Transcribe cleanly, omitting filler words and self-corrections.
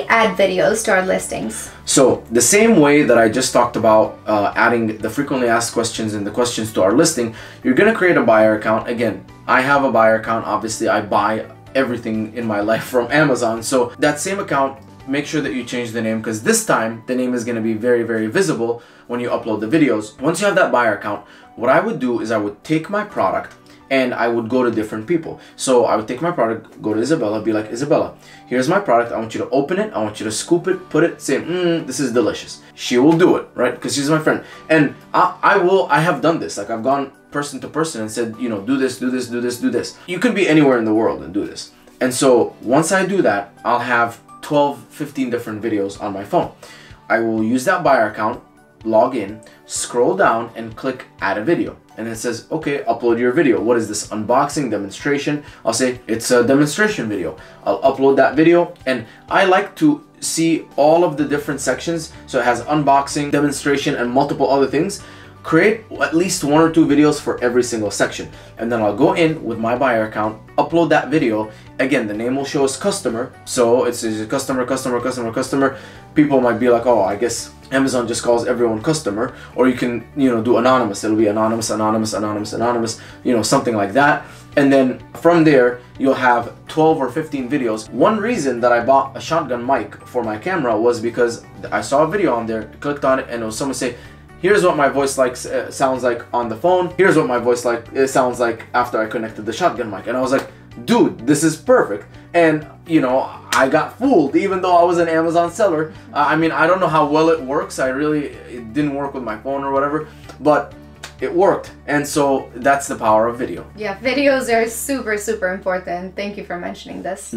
add videos to our listings? So the same way that I just talked about adding the frequently asked questions and the questions to our listing, you're going to create a buyer account. Again, I have a buyer account. Obviously, I buy everything in my life from Amazon. So that same account, make sure that you change the name, because this time the name is going to be very, very visible when you upload the videos. Once you have that buyer account, what I would do is I would take my product and I would go to different people. So I would take my product, go to Isabella, be like, Isabella, here's my product. I want you to open it. I want you to scoop it, put it, say, this is delicious. She will do it, right? Because she's my friend. And I have done this. Like, I've gone person to person and said, you know, do this, do this, do this, do this. You could be anywhere in the world and do this. And so once I do that, I'll have 12, 15 different videos on my phone. I will use that buyer account, log in, scroll down and click add a video. And it says, okay, upload your video. What is this? Unboxing, demonstration. I'll say it's a demonstration video. I'll upload that video, and I like to see all of the different sections. So it has unboxing, demonstration, and multiple other things. Create at least 1 or 2 videos for every single section. And then I'll go in with my buyer account, upload that video. Again, the name will show as customer. So it's a customer, customer, customer, customer. People might be like, oh, I guess Amazon just calls everyone customer. Or you can, you know, do anonymous. It'll be anonymous, anonymous, anonymous, anonymous, you know, something like that. And then from there, you'll have 12 or 15 videos. One reason that I bought a shotgun mic for my camera was because I saw a video on there, clicked on it, and it was someone say, here's what my voice sounds like on the phone. Here's what my voice sounds like after I connected the shotgun mic. And I was like, dude, this is perfect. And, you know, I got fooled even though I was an Amazon seller. I mean, I don't know how well it works. It didn't work with my phone or whatever, but it worked. And so that's the power of video. Yeah, videos are super, super important. Thank you for mentioning this.